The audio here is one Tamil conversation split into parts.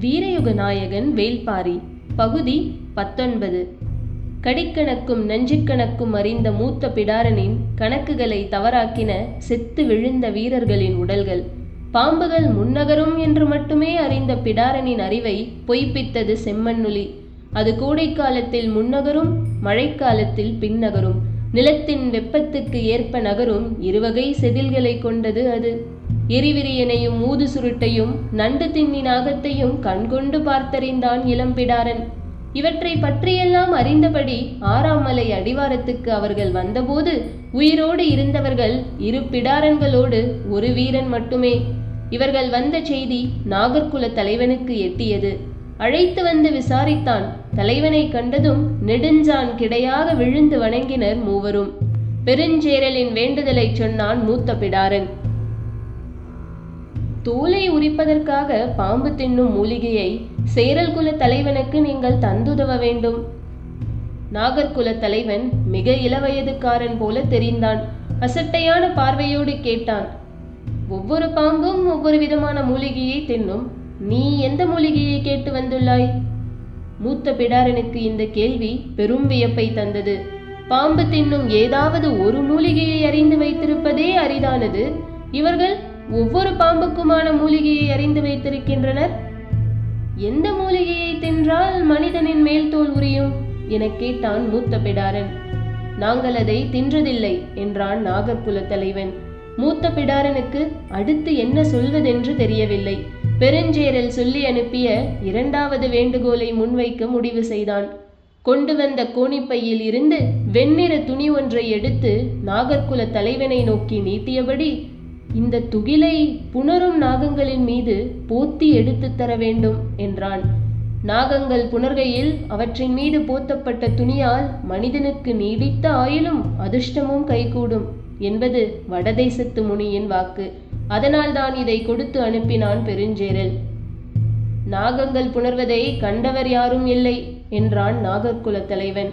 வீரயுக நாயகன் வேள்பாரி பகுதி 19. கடிக்கணக்கும் நஞ்சிக்கணக்கும் அறிந்த மூத்த பிடாரனின் கணக்குகளை தவறாக்கின செத்து விழுந்த வீரர்களின் உடல்கள். பாம்புகள் முன்னகரும் என்று மட்டுமே அறிந்த பிடாரனின் அறிவை பொய்ப்பித்தது செம்மண்ணுளி. அது கோடைக்காலத்தில் முன்னகரும், மழைக்காலத்தில் பின்னகரும். நிலத்தின் வெப்பத்துக்கு ஏற்ப நகரும் இருவகை செதில்களை கொண்டது அது. எரிவிரியனையும் ஊது சுருட்டையும் நண்டு தின்னி நாகத்தையும் கண்கொண்டு பார்த்தறிந்தான் இளம்பிடாரன். இவற்றை பற்றியெல்லாம் அறிந்தபடி 6ஆம் மலை அடிவாரத்துக்கு அவர்கள் வந்தபோது உயிரோடு இருந்தவர்கள் 2 பிடாரன்களோடு 1 வீரன் மட்டுமே. இவர்கள் வந்த செய்தி நாகர்குல தலைவனுக்கு எட்டியது. அழைத்து வந்து விசாரித்தான். தலைவனை கண்டதும் நெடுஞ்சான் கிடையாக விழுந்து வணங்கினர் மூவரும். பெருஞ்சேரலின் வேண்டுதலை சொன்னான் மூத்த பிடாரன். தோலை உரிப்பதற்காக பாம்பு தின்னும் மூலிகையை சேரல் குல தலைவனுக்கு நீங்கள் தந்துதவ வேண்டும். நாகர்குல தலைவன் மிக இளவயதுக்காரன் போல தெரிந்தான். அசட்டையான பார்வையோடு கேட்டான். ஒவ்வொரு பாம்பும் ஒவ்வொரு விதமான மூலிகையை தின்னும். நீ எந்த மூலிகையை கேட்டு வந்துள்ளாய்? மூத்த பிடாரனுக்கு இந்த கேள்வி பெரும் வியப்பை தந்தது. பாம்பு தின்னும் ஏதாவது ஒரு மூலிகையை அறிந்து வைத்திருப்பதே அரிதானது. இவர்கள் ஒவ்வொரு பாம்புக்குமான மூலிகையை அறிந்து வைத்திருக்கின்றனர். எந்த மூலிகையை தின்றால் மனிதனின் மேல் தோல் உரியும் என கேட்டான் மூத்த பிடாரன். நாங்கள் அதை தின்றதில்லை என்றான் நாகர்குல தலைவன். மூத்த பிடாரனுக்கு அடுத்து என்ன சொல்வதென்று தெரியவில்லை. பெருஞ்சேரல் சொல்லி அனுப்பிய 2வது வேண்டுகோளை முன்வைக்க முடிவு செய்தான். கொண்டு வந்த கோணிப்பையில் இருந்து வெண்ணிற துணி ஒன்றை எடுத்து நாகர்குல தலைவனை நோக்கி நீட்டியபடி, இந்த துகிலை புணரும் நாகங்களின் மீது போத்தி எடுத்து தர வேண்டும் என்றான். நாகங்கள் புணர்கையில் அவற்றின் மீது போத்தப்பட்ட துணியால் மனிதனுக்கு நீடித்த ஆயுளும் அதிர்ஷ்டமும் கைகூடும் என்பது வடதேசத்து முனியின் வாக்கு. அதனால் தான் இதை கொடுத்து அனுப்பினான் பெருஞ்சேரல். நாகங்கள் புணர்வதை கண்டவர் யாரும் இல்லை என்றான் நாகர்குல தலைவன்.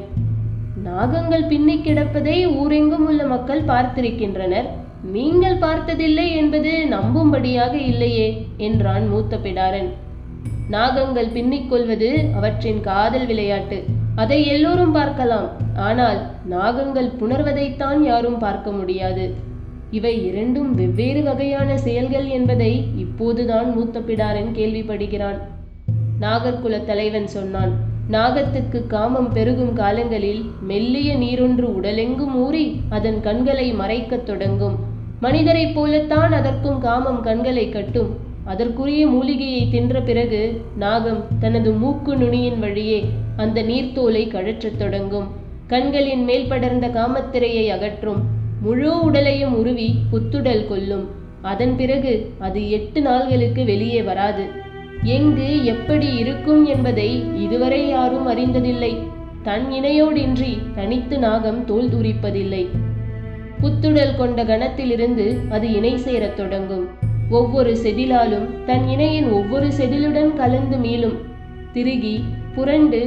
நாகங்கள் பின்னி கிடப்பதை ஊரெங்கும் உள்ள மக்கள் பார்த்திருக்கின்றனர். நீங்கள் பார்த்ததில்லை என்பது நம்பும்படியாக இல்லையே என்றான் மூத்த பிடாரன். நாகங்கள் பின்னிக்கொள்வது அவற்றின் காதல் விளையாட்டு. அதை எல்லோரும் பார்க்கலாம். ஆனால் நாகங்கள் புணர்வதைத்தான் யாரும் பார்க்க முடியாது. இவை 2ம் வெவ்வேறு வகையான செயல்கள் என்பதை இப்போதுதான் மூத்த பிடாரன் கேள்விப்படுகிறான். நாகர்குல தலைவன் சொன்னான். நாகத்துக்கு காமம் பெருகும் காலங்களில் மெல்லிய நீரொன்று உடலெங்கும் ஊறி அதன் கண்களை மறைக்கத் தொடங்கும். மனிதரைப் போலத்தான் அதற்கும் காமம் கண்களை கட்டும். அதற்குரிய மூலிகையை தின்ற பிறகு நாகம் தனது மூக்கு நுனியின் வழியே அந்த நீர்த்தோலை கழற்றத் தொடங்கும். கண்களின் மேல் படர்ந்த காமத்திரையை அகற்றும். முழு உடலையும் உருவி புத்துடல் கொள்ளும். அதன் பிறகு அது 8 நாள்களுக்கு வெளியே வராது. எங்கு எப்படி இருக்கும் என்பதை இதுவரை யாரும் அறிந்ததில்லை. தன் இணையோடின்றி தனித்து நாகம் தோல் உரிப்பதில்லை. புத்துடல் கொண்ட கணத்திலிருந்து அது இணை சேரத் தொடங்கும். ஒவ்வொரு செதிலாலும் தன் இணையின் ஒவ்வொரு செதிலுடன் கலந்து மீளும். திருகி புரண்டு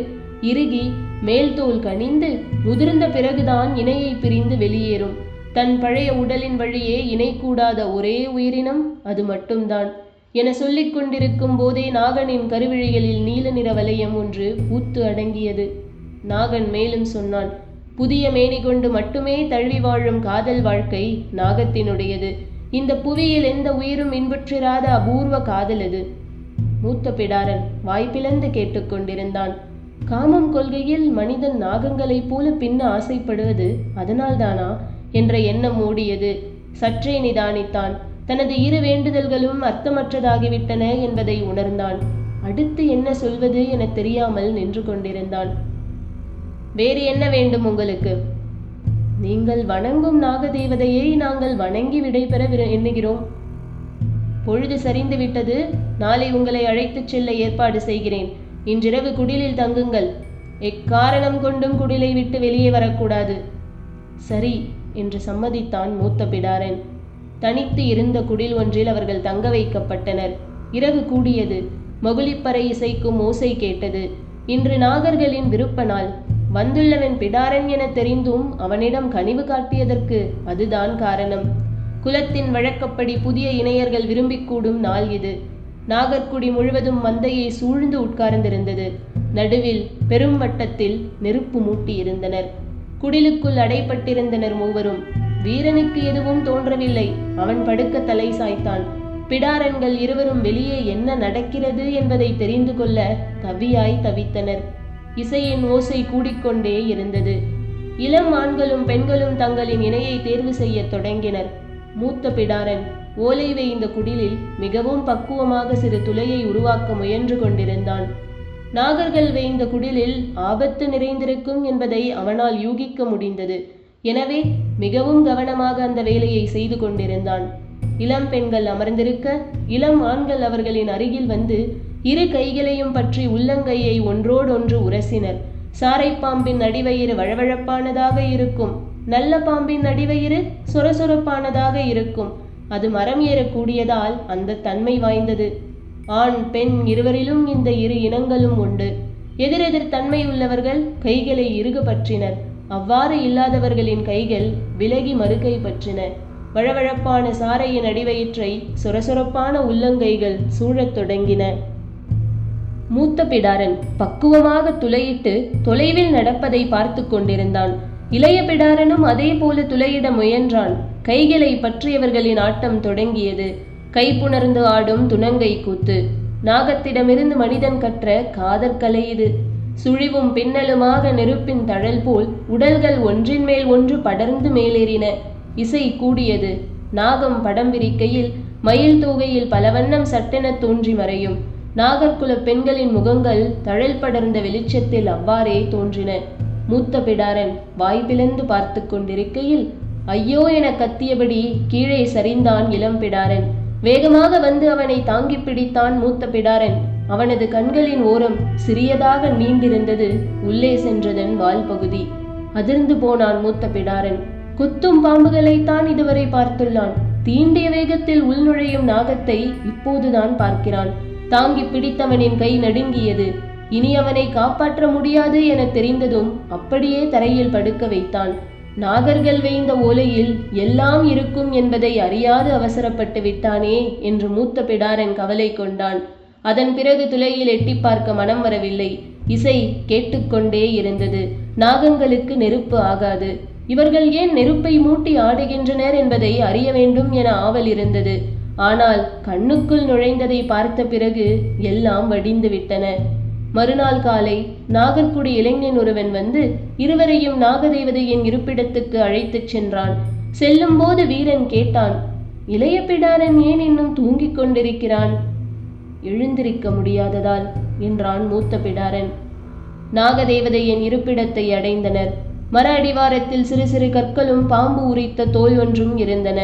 இறுகி மேல் தோல் கனிந்து முதிர்ந்த பிறகுதான் இணையை பிரிந்து வெளியேறும். தன் பழைய உடலின் வழியே இணை கூடாத ஒரே உயிரினம் அது மட்டும்தான் என சொல்லிக் கொண்டிருக்கும் போதே நாகனின் கருவிழிகளில் நீல நிற வலயம் ஒன்று பூத்து அடங்கியது. நாகன் மேலும் சொன்னான். புதிய மேனி கொண்டு மட்டுமே தழுவி வாழும் காதல் வாழ்க்கை நாகத்தினுடையது. இந்த புவியில் எந்த உயிரும் இன்புற்றிராத அபூர்வ காதல் அது. மூத்த பிடாரன் வாய்ப்பிழந்து கேட்டுக்கொண்டிருந்தான். காமம் கொள்கையில் மனிதன் நாகங்களைப் போல பின்ன ஆசைப்படுவது அதனால்தானா என்ற எண்ணம் ஓடியது. சற்றே நிதானித்தான். தனது 2 வேண்டுதல்களும் அர்த்தமற்றதாகிவிட்டன என்பதை உணர்ந்தான். அடுத்து என்ன சொல்வது என தெரியாமல் நின்று கொண்டிருந்தான். வேறு என்ன வேண்டும் உங்களுக்கு? நீங்கள் வணங்கும் நாகதேவதையை நாங்கள் வணங்கி விடைபெற எண்ணுகிறோம். பொழுது சரிந்து விட்டது. நாளை உங்களை அழைத்துச் செல்ல ஏற்பாடு செய்கிறேன். இன்றிரவு குடிலில் தங்குங்கள். எக்காரணம் கொண்டும் குடிலை விட்டு வெளியே வரக்கூடாது. சரி என்று சம்மதித்தான் மூத்த பிடாரன். தனித்து இருந்த குடில் ஒன்றில் அவர்கள் தங்க வைக்கப்பட்டனர். இரவு கூடியது. மகுளிப்பறை இசைக்கும் ஓசை கேட்டது. இன்று நாகர்களின் விருப்ப நாள். வந்துள்ளவன் பிடாரன் என தெரிந்தும் அவனிடம் கனிவு காட்டியதற்கு அதுதான் காரணம். குலத்தின் வழக்கப்படி புதிய இணையர்கள் விரும்பிக் கூடும் நாள் இது. நாகர்குடி முழுவதும் மந்தையை சூழ்ந்து உட்கார்ந்திருந்தது. நடுவில் பெரும் வட்டத்தில் நெருப்பு மூட்டி இருந்தனர். குடிலுக்குள் அடைப்பட்டிருந்தனர் மூவரும். வீரனுக்கு எதுவும் தோன்றவில்லை. அவன் படுக்க தலை சாய்த்தான். பிடாரன்கள் இருவரும் வெளியே என்ன நடக்கிறது என்பதை தெரிந்து கொள்ள தவியாய் தவித்தனர். இசையின் ஓசை கூடிக்கொண்டே இருந்தது. இளம் ஆண்களும் பெண்களும் தங்களின் இணையை தேர்வு செய்ய தொடங்கினர். மூத்த பிடாரன் ஓலை வேய்ந்த குடிலில் மிகவும் பக்குவமாக சிறு துளையை உருவாக்க முயன்று கொண்டிருந்தான். நாகர்கள் வேய்ந்த குடிலில் ஆபத்து நிறைந்திருக்கும் என்பதை அவனால் யூகிக்க முடிந்தது. எனவே மிகவும் கவனமாக அந்த வேலையை செய்து கொண்டிருந்தான். இளம் பெண்கள் அமர்ந்திருக்க இளம் ஆண்கள் அவர்களின் அருகில் வந்து இரு கைகளையும் பற்றி உள்ளங்கையை ஒன்றோடொன்று உரசினர். சாரைப்பாம்பின் அடிவயிறு வழவழப்பானதாக இருக்கும். நல்ல பாம்பின் அடிவயிறு சொரசொரப்பானதாக இருக்கும். அது மரம் ஏறக்கூடியதால் அந்த தன்மை வாய்ந்தது. ஆண் பெண் இருவரிலும் இந்த இரு இனங்களும் உண்டு. எதிரெதிர் தன்மை உள்ளவர்கள் கைகளை இறுக பற்றினர். அவ்வாறு இல்லாதவர்களின் கைகள் விலகி மறுகை பற்றின. வழவழப்பான சாரையின் அடிவயிற்றை சொரசொரப்பான உள்ளங்கைகள் சூழத் தொடங்கின. மூத்த பிடாரன் பக்குவமாக துளையிட்டு தொலைவில் நடப்பதை பார்த்து கொண்டிருந்தான். இளைய பிடாரனும் அதே போல துளையிட முயன்றான். கைகளை பற்றியவர்களின் ஆட்டம் தொடங்கியது. கைப்புணர்ந்து ஆடும் துணங்கை கூத்து. நாகத்திடமிருந்து மனிதன் கற்ற காதற்கலை இது. சுழிவும் பின்னலுமாக நெருப்பின் தழல் போல் உடல்கள் ஒன்றின் மேல் ஒன்று படர்ந்து மேலேறின. இசை கூடியது. நாகம் படம் விரிக்கையில் மயில் தோகையில் பல வண்ணம் சட்டென தோன்றி மறையும். நாகர்குல பெண்களின் முகங்கள் தழல் படர்ந்த வெளிச்சத்தில் அவ்வாறே தோன்றின. மூத்த பிடாரன் வாய் பிளந்து பார்த்து கொண்டிருக்கையில் ஐயோ என கத்தியபடி கீழே சரிந்தான் இளம் பிடாரன். வேகமாக வந்து அவனை தாங்கி பிடித்தான் மூத்த பிடாரன். அவனது கண்களின் ஓரம் சிறியதாக நீண்டிருந்தது. உள்ளே சென்றதன் வால் பகுதி. அதிர்ந்து போனான் மூத்த பிடாரன். குத்தும் பாம்புகளைத்தான் இதுவரை பார்த்துள்ளான். தீண்டிய வேகத்தில் உள்நுழையும் நாகத்தை இப்போதுதான் பார்க்கிறான். தாங்கி பிடித்தவனின் கை நடுங்கியது. இனி அவனை காப்பாற்ற முடியாது என தெரிந்ததும் அப்படியே தரையில் படுக்க வைத்தான். நாகர்கள் வேய்ந்த ஓலையில் எல்லாம் இருக்கும் என்பதை அறியாது அவசரப்பட்டு விட்டானே என்று மூத்த பிடாரன் கவலை கொண்டான். அதன் பிறகு துளையில் எட்டி பார்க்க மனம் வரவில்லை. இசை கேட்டுக்கொண்டே இருந்தது. நாகங்களுக்கு நெருப்பு ஆகாது. இவர்கள் ஏன் நெருப்பை மூட்டி ஆடுகின்றனர் என்பதை அறிய வேண்டும் என ஆவல் இருந்தது. ஆனால் கண்ணுக்குள் நுழைந்ததை பார்த்த பிறகு எல்லாம் வடிந்து விட்டன. மறுநாள் காலை நாகர்குடி இளைஞன் ஒருவன் வந்து இருவரையும் நாகதேவதையின் இருப்பிடத்துக்கு அழைத்துச் சென்றான். செல்லும் போது வீரன் கேட்டான், இளைய பிடாரன் ஏன் இன்னும் தூங்கிக் கொண்டிருக்கிறான்? எழுந்திருக்க முடியாததால் என்றான் மூத்த பிடாரன். நாகதேவதையின் இருப்பிடத்தை அடைந்தனர். மர அடிவாரத்தில் சிறு சிறு கற்களும் பாம்பு உரித்த தோல் ஒன்றும் இருந்தன.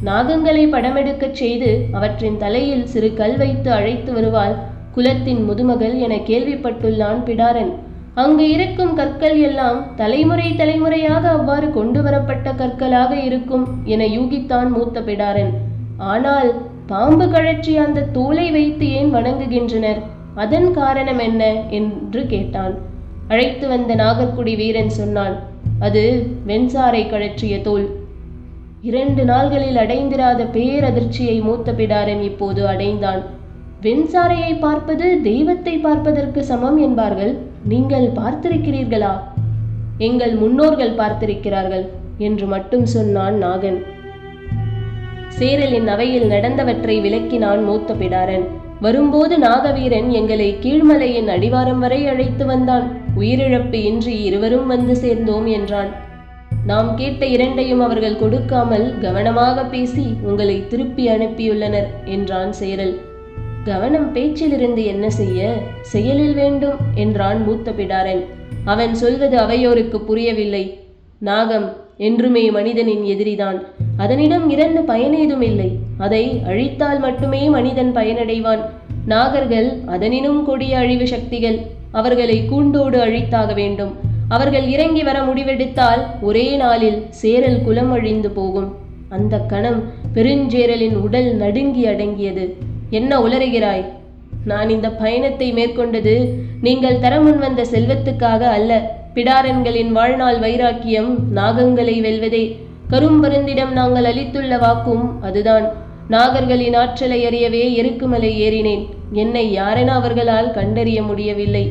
நாகங்களை படமெடுக்கச் செய்து அவற்றின் தலையில் சிறு கல் வைத்து அழைத்து வருவாள் குலத்தின் முதுமகள் என கேள்விப்பட்டுள்ளான் பிடாரன். அங்கு இருக்கும் கற்கள் எல்லாம் தலைமுறை தலைமுறையாக அவ்வாறு கொண்டு வரப்பட்ட கற்களாக இருக்கும் என யூகித்தான் மூத்த பிடாரன். ஆனால் பாம்பு கழற்றி அந்த தோலை வைத்து ஏன் வணங்குகின்றனர்? அதன் காரணம் என்ன என்று கேட்டான். அழைத்து வந்த நாகர்குடி வீரன் சொன்னான், அது வெண்சாரை கழற்றிய தோல். 2 நாள்களில் அடைந்திராத பேரதிர்ச்சியை மூத்த பிடாரன் இப்போது அடைந்தான். வெண்சாரையை பார்ப்பது தெய்வத்தை பார்ப்பதற்கு சமம் என்பார்கள். நீங்கள் பார்த்திருக்கிறீர்களா? எங்கள் முன்னோர்கள் பார்த்திருக்கிறார்கள் என்று மட்டும் சொன்னான் நாகன். சேரலின் அவையில் நடந்தவற்றை விளக்கினான் மூத்த பிடாரன். வரும்போது நாகவீரன் எங்களை கீழ்மலையின் அடிவாரம் வரை அழைத்து வந்தான். உயிரிழப்பு இன்றி இருவரும் வந்து சேர்ந்தோம் என்றான். நாம் கேட்ட 2ஐயும் அவர்கள் கொடுக்காமல் கவனமாக பேசி உங்களை திருப்பி அனுப்பியுள்ளனர் என்றான் சேரல். கவனம் பேச்சிலிருந்து என்ன செய்ய, செயலில் வேண்டும் என்றான் மூத்த பிடாரன். அவன் சொல்வது அவையோருக்கு புரியவில்லை. நாகம் என்றுமே மனிதனின் எதிரிதான். அதனிடம் இறந்து பயனேதும் இல்லை. அதை அழித்தால் மட்டுமே மனிதன் பயனடைவான். நாகர்கள் அதனினும் கொடிய அழிவு சக்திகள். அவர்களை கூண்டோடு அழித்தாக வேண்டும். அவர்கள் இறங்கி வர முடிவெடுத்தால் ஒரே நாளில் சேரல் குலம் அழிந்து போகும். அந்த கணம் பெருஞ்சேரலின் உடல் நடுங்கி அடங்கியது. என்ன உளறுகிறாய்? நான் இந்த பயணத்தை மேற்கொண்டது நீங்கள் தர முன்வந்த செல்வத்துக்காக அல்ல. பிடாரன்களின் வாழ்நாள் வைராக்கியம் நாகங்களை வெல்வதே. கரும்பருந்திடம் நாங்கள் அளித்துள்ள வாக்கும் அதுதான். நாகர்களின் ஆற்றலை அறியவே எருக்குமலை ஏறினேன். என்னை யாரென அவர்களால் கண்டறிய முடியவில்லை.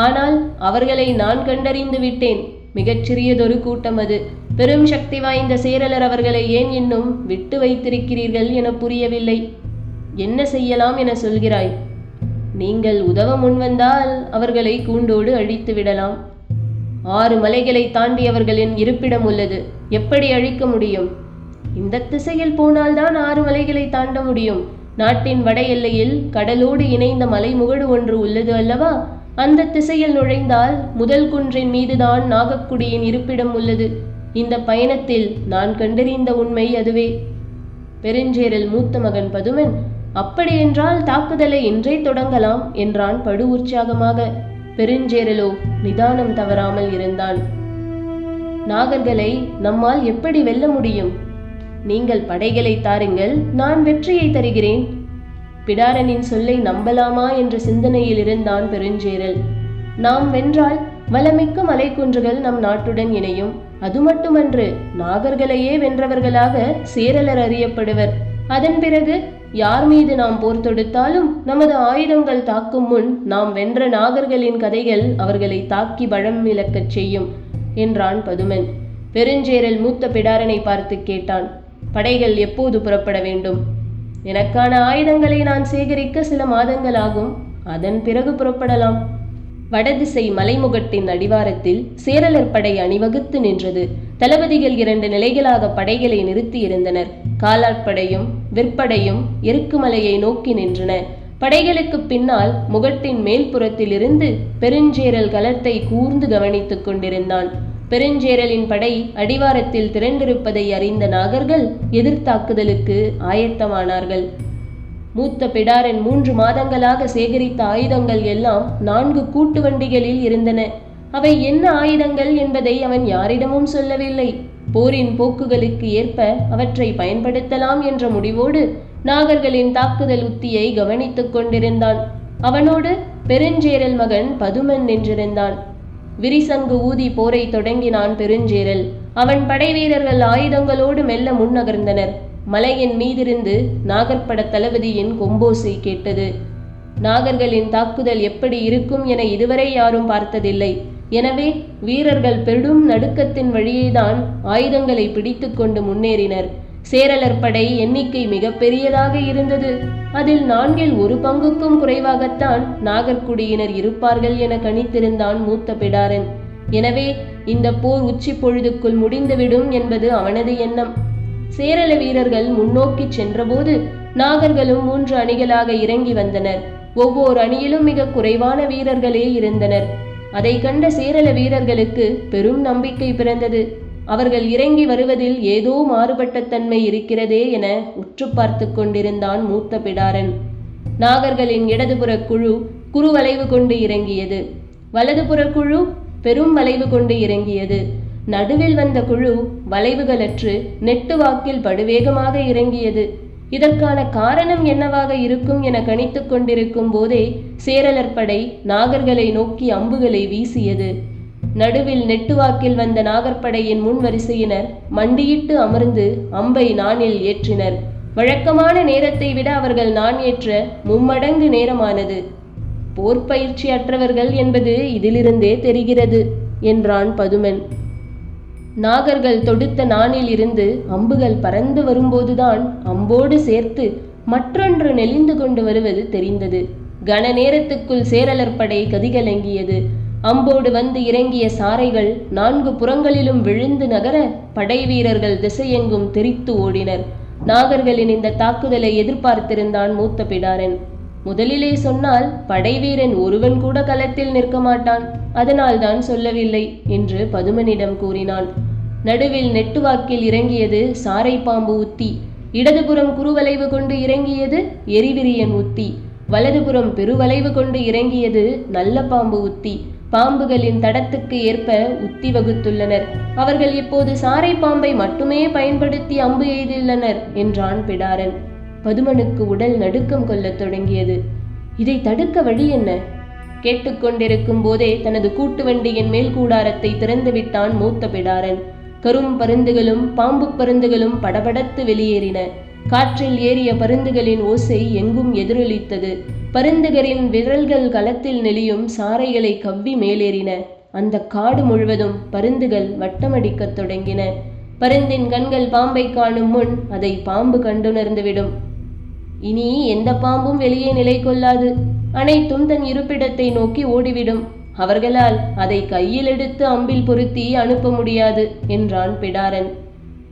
ஆனால் அவர்களை நான் கண்டறிந்து விட்டேன். மிகச்சிறியதொரு கூட்டம் அது. பெரும் சக்தி வாய்ந்த சேரலர் அவர்களை ஏன் இன்னும் விட்டு வைத்திருக்கிறீர்கள் என புரியவில்லை. என்ன செய்யலாம் என சொல்கிறாய்? நீங்கள் உதவ முன்வந்தால் அவர்களை கூண்டோடு அழித்து விடலாம். 6 மலைகளை தாண்டி அவர்களின் இருப்பிடம் உள்ளது. எப்படி அழிக்க முடியும்? இந்த திசையில் போனால்தான் 6 மலைகளை தாண்ட முடியும். நாட்டின் வட எல்லையில் கடலோடு இணைந்த மலைமுகடு ஒன்று உள்ளது அல்லவா? அந்த திசையில் நுழைந்தால் முதல் குன்றின் மீதுதான் நாகக்குடியின் இருப்பிடம் உள்ளது. இந்த பயணத்தில் நான் கண்டறிந்த உண்மை அதுவே. பெருஞ்சேரல் மூத்த மகன் பதுமன், அப்படியென்றால் தாக்குதலை இன்றே தொடங்கலாம் என்றான் படு உற்சாகமாக. பெருஞ்சேரலோ நிதானம் தவறாமல் இருந்தான். நாகர்களை நம்மால் எப்படி வெல்ல முடியும்? நீங்கள் படைகளை தாருங்கள், நான் வெற்றியை தருகிறேன். பிடாரனின் சொல்லை நம்பலாமா என்ற சிந்தனையில் இருந்தான் பெருஞ்சேரல். நாம் வென்றால் வளமிக்க மலைக்குன்றுகள் நம் நாட்டுடன் இணையும். அது மட்டுமன்று, நாகர்களையே வென்றவர்களாக சேரலர் அறியப்படுவர். அதன் பிறகு யார் மீது நாம் போர் தொடுத்தாலும் நமது ஆயுதங்கள் தாக்கும் முன் நாம் வென்ற நாகர்களின் கதைகள் அவர்களை தாக்கி பழம் இழக்கச் செய்யும் என்றான் பதுமன். பெருஞ்சேரல் மூத்த பிடாரனை பார்த்து கேட்டான், படைகள் எப்போது புறப்பட வேண்டும்? எனக்கான ஆயுதங்களை நான் சேகரிக்க சில மாதங்கள் ஆகும். அதன் பிறகு புறப்படலாம். வடதிசை மலைமுகட்டின் அடிவாரத்தில் சேரலர் படை அணிவகுத்து நின்றது. தளபதிகள் 2 நிலைகளாக படைகளை நிறுத்தி இருந்தனர். காலாட்படையும் விற்படையும் எருக்குமலையை நோக்கி நின்றன. படைகளுக்கு பின்னால் முகட்டின் மேல்புறத்திலிருந்து பெருஞ்சேரல் களத்தை கூர்ந்து கவனித்துக் கொண்டிருந்தான். பெருஞ்சேரலின் படை அடிவாரத்தில் திரண்டிருப்பதை அறிந்த நாகர்கள் எதிர்த்தாக்குதலுக்கு ஆயத்தமானார்கள். மூத்த பிடாரன் 3 மாதங்களாக சேகரித்த ஆயுதங்கள் எல்லாம் 4 கூட்டு வண்டிகளில் இருந்தன. அவை என்ன ஆயுதங்கள் என்பதை அவன் யாரிடமும் சொல்லவில்லை. போரின் போக்குகளுக்கு ஏற்ப அவற்றை பயன்படுத்தலாம் என்ற முடிவோடு நாகர்களின் தாக்குதல் உத்தியை கவனித்துக் கொண்டிருந்தான். அவனோடு பெருஞ்சேரல் மகன் பதுமன் நின்றிருந்தான். விரிசங்கு ஊதி போரை தொடங்கினான் பெருஞ்சேரல். அவன் படை வீரர்கள் ஆயுதங்களோடு மெல்ல முன்னகர்ந்தனர். மலையின் மீதிருந்து நாகர்பட தளபதியின் கொம்போசை கேட்டது. நாகர்களின் தாக்குதல் எப்படி இருக்கும் என இதுவரை யாரும் பார்த்ததில்லை. எனவே வீரர்கள் பெரும் நடுக்கத்தின் வழியேதான் ஆயுதங்களை பிடித்து கொண்டு முன்னேறினர். சேரலர் படை எண்ணிக்கை மிக பெரியதாக இருந்தது. அதில் 1/4 பங்குக்கும் குறைவாகத்தான் நாகர்குடியினர் இருப்பார்கள் என கணித்திருந்தான் மூத்த பிடாரன். எனவே இந்த போர் உச்சி பொழுதுக்குள் முடிந்துவிடும் என்பது அவனது எண்ணம். சேரல வீரர்கள் முன்னோக்கி சென்றபோது நாகர்களும் 3 அணிகளாக இறங்கி வந்தனர். ஒவ்வொரு அணியிலும் மிக குறைவான வீரர்களே இருந்தனர். அதை கண்ட சேரல வீரர்களுக்கு பெரும் நம்பிக்கை பிறந்தது. அவர்கள் இறங்கி வருவதில் ஏதோ மாறுபட்ட தன்மை இருக்கிறதே என உற்று பார்த்து கொண்டிருந்தான் மூத்த பிடாரன். நாகர்களின் இடதுபுற குழு குறுவளைவு கொண்டு இறங்கியது. வலதுபுற குழு பெரும் வளைவு கொண்டு இறங்கியது. நடுவில் வந்த குழு வளைவுகளற்று நெட்டு வாக்கில் படுவேகமாக இறங்கியது. இதற்கான காரணம் என்னவாக இருக்கும் என கணித்துக் கொண்டிருக்கும் போதே சேரலர் படை நாகர்களை நோக்கி அம்புகளை வீசியது. நடுவில் நெட்டுவாக்கில் வந்த நாகர்படையின் முன் வரிசையினர் மண்டியிட்டு அமர்ந்து அம்பை நாணில் ஏற்றினர். வழக்கமான நேரத்தை விட அவர்கள் நான் ஏற்ற 3 மடங்கு நேரமானது. போர் பயிற்சி அற்றவர்கள் என்பது இதிலிருந்தே தெரிகிறது என்றான் பதுமன். நாகர்கள் தொடுத்த நாணில் இருந்து அம்புகள் பறந்து வரும்போதுதான் அம்போடு சேர்த்து மற்றொன்று நெளிந்து கொண்டு வருவது தெரிந்தது. கன நேரத்துக்குள் சேரலர் படை கதிகலங்கியது. அம்போடு வந்து இறங்கிய சாரைகள் 4 புறங்களிலும் விழுந்து நகர படை வீரர்கள் திசையெங்கும் தெரித்து ஓடினர். நாகர்களின் இந்த தாக்குதலை எதிர்பார்த்திருந்தான் மூத்த பிடாரன். முதலிலே சொன்னால் படை வீரன் ஒருவன் கூட களத்தில் நிற்க மாட்டான், அதனால் தான் சொல்லவில்லை என்று பதுமனிடம் கூறினான். நடுவில் நெட்டுவாக்கில் இறங்கியது சாரை பாம்பு உத்தி. இடதுபுறம் குறுவளைவு கொண்டு இறங்கியது எரிவிரியன் உத்தி. வலதுபுறம் பெருவளைவு கொண்டு இறங்கியது நல்ல பாம்பு உத்தி. பாம்புகளின் தடத்துக்கு ஏற்ப உத்தி வகுத்துள்ளனர். அவர்கள் இப்போது சாரை பாம்பை மட்டுமே பயன்படுத்தி அம்பு எய்துள்ளனர் என்றான் பிடாரன். பதுமனுக்கு உடல் நடுக்கம் கொள்ளத் தொடங்கியது. இதை தடுக்க வழி என்ன? கேட்டுக்கொண்டிருக்கும் போதே தனது கூட்டு வண்டியின் மேல் கூடாரத்தை திறந்து விட்டான் மூத்த பிடாரன். கரும் பருந்துகளும் பாம்பு பருந்துகளும் படபடத்து வெளியேறின. காற்றில் ஏறிய பருந்துகளின் ஓசை எங்கும் எதிரொலித்தது. பருந்துகரின் விரல்கள் களத்தில் நெளியும் சாறைகளை கவ்வி மேலேறின. அந்த காடு முழுவதும் பருந்துகள் வட்டமடிக்கத் தொடங்கின. பருந்தின் கண்கள் பாம்பை காணும் முன் அதை பாம்பு கண்டுணர்ந்துவிடும். இனி எந்த பாம்பும் வெளியே நிலை கொள்ளாது. அனைத்தும் தன் இருப்பிடத்தை நோக்கி ஓடிவிடும். அவர்களால் அதை கையில் எடுத்து அம்பில் பொருத்தி அனுப்ப முடியாது என்றான் பிடாரன்.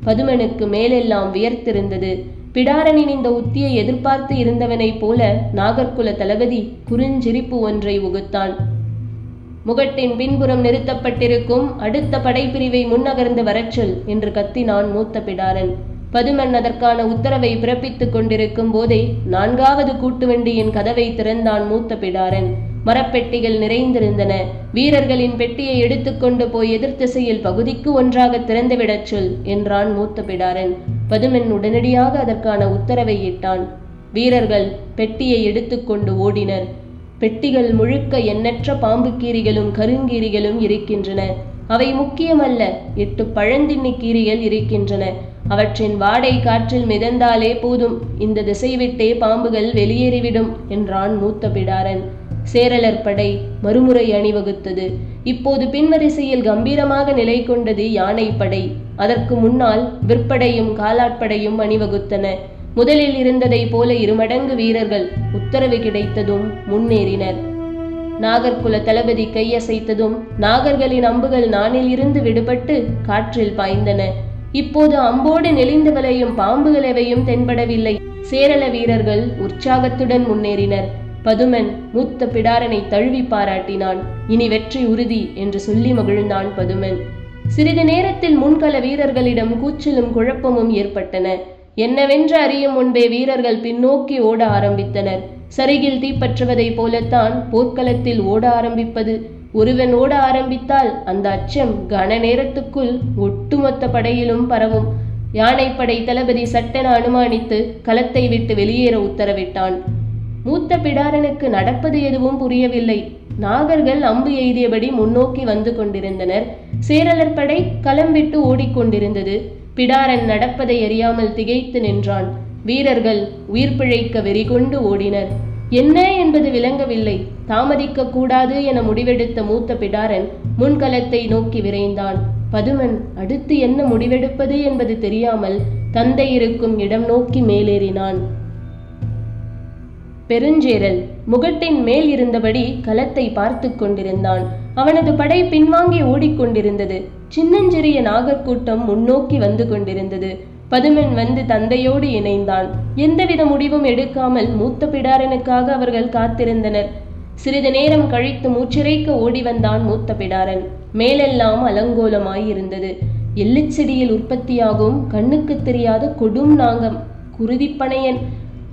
பதுமனுக்கு மேலெல்லாம் வியர்த்திருந்தது. பிடாரனின் இந்த உத்தியை எதிர்பார்த்து இருந்தவனைப் போல நாகர்குல தளபதி குறுஞ்சிரிப்பு ஒன்றை உகுத்தான். முகட்டின் பின்புறம் நிறுத்தப்பட்டிருக்கும் அடுத்த படைப்பிரிவை முன்னகர்ந்து வரச்சொல் என்று கத்தினான் மூத்த பிடாரன். பதுமன் அதற்கான உத்தரவை பிறப்பித்துக் கொண்டிருக்கும் போதே 4வது கூட்டுவண்டியின் கதவை திறந்தான் மூத்த பிடாரன். மரப்பெட்டிகள் நிறைந்திருந்தன. வீரர்களின் பெட்டியை எடுத்துக்கொண்டு போய் எதிர்த்திசையில் பகுதிக்கு ஒன்றாக திறந்துவிடச் சொல் என்றான் மூத்த பிடாரன். பதுமன் உடனடியாக அதற்கான உத்தரவை இட்டான். வீரர்கள் பெட்டியை எடுத்துக்கொண்டு ஓடினர். பெட்டிகள் முழுக்க எண்ணற்ற பாம்பு கீரிகளும் கருங்கீரிகளும் இருக்கின்றன. அவை முக்கியமல்ல, 8 பழந்தின்னி கீரிகள் இருக்கின்றன. அவற்றின் வாடை காற்றில் மிதந்தாலே போதும், இந்த திசை விட்டே பாம்புகள் வெளியேறிவிடும் என்றான் மூத்த பிடாரன். சேரலர் படை மறுமுறை அணிவகுத்தது. இப்போது பின்வரிசையில் கம்பீரமாக நிலை கொண்டது யானைப்படை. அதற்கு முன்னால் விற்படையும் காலாட்படையும் அணிவகுத்தன. முதலில் இருந்ததை போல 2 மடங்கு வீரர்கள் உத்தரவு கிடைத்ததும் முன்னேறினர். நாகர்குல தளபதி கையசைத்ததும் நாகர்களின் அம்புகள் நாணில் இருந்து விடுபட்டு காற்றில் பாய்ந்தன. இப்போது அம்போடு நெளிந்து வளையும் பாம்புகள் எவையும் தென்படவில்லை. சேரள வீரர்கள் உற்சாகத்துடன் முன்னேறினர். பதுமன் மூத்த பிடாரனை தழுவி பாராட்டினான். இனி வெற்றி உறுதி என்று சொல்லி மகிழ்ந்தான் பதுமன். சிறிது நேரத்தில் முன்கள வீரர்களிடம் கூச்சலும் குழப்பமும் ஏற்பட்டன. என்னவென்று அறியும் முன்பே வீரர்கள் பின்னோக்கி ஓட ஆரம்பித்தனர். சரிகில் தீப்பற்றுவதைப் போலத்தான் போர்க்களத்தில் ஓட ஆரம்பிப்பது. ஒருவன் ஓட ஆரம்பித்தால் அந்த அச்சம் கன நேரத்துக்குள் ஒட்டுமொத்த படையிலும் பரவும். யானைப்படை தளபதி சட்டென அனுமானித்து களத்தை விட்டு வெளியேற உத்தரவிட்டான். மூத்த பிடாரனுக்கு நடப்பது எதுவும் புரியவில்லை. நாகர்கள் அம்பு எய்தியபடி முன்னோக்கி வந்து கொண்டிருந்தனர். சேரலர் படை களம் விட்டு ஓடிக்கொண்டிருந்தது. பிடாரன் நடப்பதை அறியாமல் திகைத்து நின்றான். வீரர்கள் உயிர் பிழைக்க வெறிகொண்டு ஓடினர். என்ன என்பது விளங்கவில்லை. தாமதிக்க கூடாது என முடிவெடுத்த மூத்த பிடாரன் முன்களத்தை நோக்கி விரைந்தான். பதுமன் அடுத்து என்ன முடிவெடுப்பது என்பது தெரியாமல் தந்தை இருக்கும் இடம் நோக்கி மேலேறினான். பெருஞ்சேரல் முகட்டின் மேல் இருந்தபடி களத்தை பார்த்து கொண்டிருந்தான். அவனது படை பின்வாங்கி ஓடிக்கொண்டிருந்தது. சின்னஞ்சிறிய நாகர்கூட்டம் முன்னோக்கி வந்து கொண்டிருந்தது. பதுமன் வந்து தந்தையோடு இணைந்தான். எந்தவித முடிவும் எடுக்காமல் மூத்த பிடாரனுக்காக அவர்கள் காத்திருந்தனர். சிறிது நேரம் கழித்து மூச்சிறைக்க ஓடி வந்தான் மூத்த பிடாரன். மேலெல்லாம் அலங்கோலமாயிருந்தது. எள்ளுச்செடியில் உற்பத்தியாகும் கண்ணுக்கு தெரியாத கொடும் நாகம், குருதிப்பனையன்.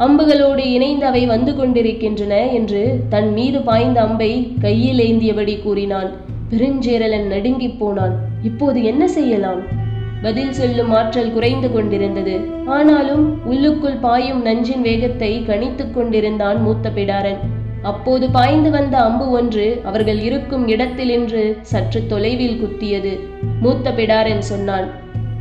அம்புகளோடு இணைந்து அவை வந்து கொண்டிருக்கின்றன என்று தன் மீது பாய்ந்த அம்பை கையில் ஏந்தியபடி கூறினான். பெருஞ்சேரலன் நடுங்கி போனான். இப்போது என்ன செய்யலாம்? பதில் சொல்லும் ஆற்றல் குறைந்து கொண்டிருந்தது. ஆனாலும் உள்ளுக்குள் பாயும் நஞ்சின் வேகத்தை கணித்துக் கொண்டிருந்தான் மூத்த பிடாரன். அப்போது பாய்ந்து வந்த அம்பு ஒன்று அவர்கள் இருக்கும் இடத்திலின்று சற்று தொலைவில் குத்தியது. மூத்த பிடாரன் சொன்னான்,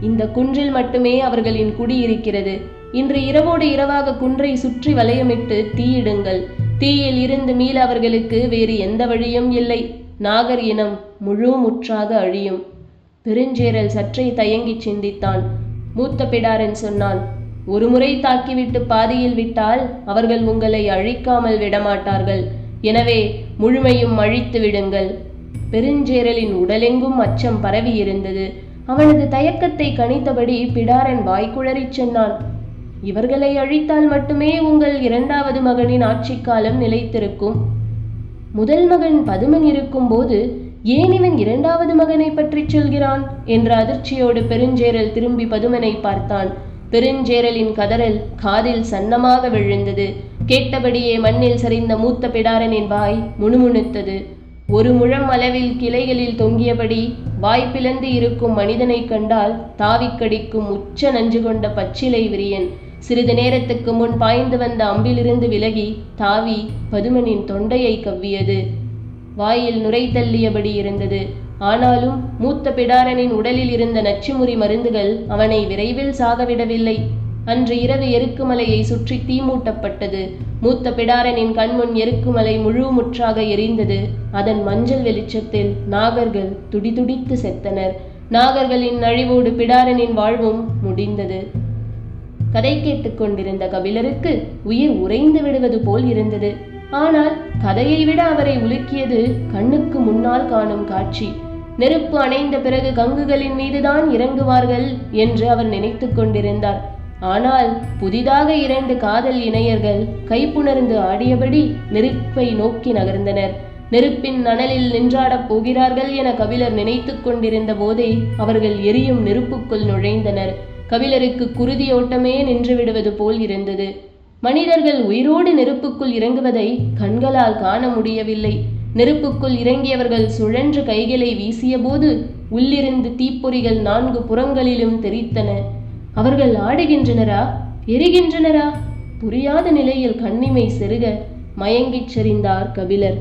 இந்த குன்றில் மட்டுமே அவர்களின் குடியிருக்கிறது. இன்று இரவோடு இரவாக குன்றை சுற்றி வளையமிட்டு தீயிடுங்கள். தீயில் இருந்து மீள அவர்களுக்கு வேறு எந்த வழியும் இல்லை. நாகர் இனம் முற்றாக அழியும். பெருஞ்சேரல் சற்றே தயங்கி சிந்தித்தான். மூத்த பிடாரன் சொன்னான், ஒரு முறை தாக்கிவிட்டு பாதியில் விட்டால் அவர்கள் உங்களை அழிக்காமல் விடமாட்டார்கள். எனவே முழுமையும் அழித்து விடுங்கள். பெருஞ்சேரலின் உடலெங்கும் அச்சம் பரவி இருந்தது. அவனது தயக்கத்தை கணித்தபடி பிடாரன் வாய்க்குழறி சொன்னான், இவர்களை அழித்தால் மட்டுமே உங்கள் 2வது மகனின் ஆட்சி காலம் நிலைத்திருக்கும். முதல் மகன் பதுமன் இருக்கும் போது ஏன் இவன் 2வது மகனை பற்றி சொல்கிறான் என்ற அதிர்ச்சியோடு பெருஞ்சேரல் திரும்பி பதுமனை பார்த்தான். பெருஞ்சேரலின் கதறல் காதில் சன்னமாக விழுந்தது. கேட்டபடியே மண்ணில் சரிந்த மூத்த பிடாரனின் வாய் முணுமுணுத்தது. 1 முழம் அளவில் கிளைகளில் தொங்கியபடி வாய் பிளந்து இருக்கும் மனிதனை கண்டால் தாவிக்கடிக்கும் உச்ச நஞ்சு கொண்ட பச்சிலை விரியன். சிறிது நேரத்துக்கு முன் பாய்ந்து வந்த அம்பிலிருந்து விலகி தாவி பதுமனின் தொண்டையை கவ்வியது. வாயில் நுரை தள்ளியபடி இருந்தது. ஆனாலும் மூத்த பிடாரனின் உடலில் இருந்த நச்சுமுறி மருந்துகள் அவனை விரைவில் சாகவிடவில்லை. அன்று இரவு எருக்குமலையை சுற்றி தீமூட்டப்பட்டது. மூத்த பிடாரனின் கண்முன் எருக்குமலை முழுமுற்றாக எரிந்தது. அதன் மஞ்சள் வெளிச்சத்தில் நாகர்கள் துடிதுடித்து செத்தனர். நாகர்களின் அழிவோடு பிடாரனின் வாழ்வும் முடிந்தது. கதை கேட்டுக்கொண்டிருந்த கபிலருக்கு உயிர் உறைந்து விடுவது போல் இருந்தது. ஆனால் கதையை விட அவரை உலுக்கியது கண்ணுக்கு முன்னால் காணும் காட்சி. நெருப்பு அணைந்த பிறகு கங்குகளின் மீதுதான் இறங்குவார்கள் என்று அவர் நினைத்து கொண்டிருந்தார். ஆனால் புதிதாக 2 காதல் இணையர்கள் கைப்புணர்ந்து ஆடியபடி நெருப்பை நோக்கி நகர்ந்தனர். நெருப்பின் அனலில் நின்றாடப் போகிறார்கள் என கபிலர் நினைத்து கொண்டிருந்த போதே அவர்கள் எரியும் நெருப்புக்குள் நுழைந்தனர். கபிலருக்கு குருதி ஓட்டமே நின்று விடுவது போல் இருந்தது. மனிதர்கள் உயிரோடு நெருப்புக்குள் இறங்குவதை கண்களால் காண முடியவில்லை. நெருப்புக்குள் இறங்கியவர்கள் சுழன்று கைகளை வீசிய போது உள்ளிருந்து தீப்பொறிகள் 4 புறங்களிலும் தெரித்தன. அவர்கள் ஆடுகின்றனரா, எரிகின்றனரா? புரியாத நிலையில் கண்ணிமை செருக மயங்கிச் சரிந்தார் கபிலர்.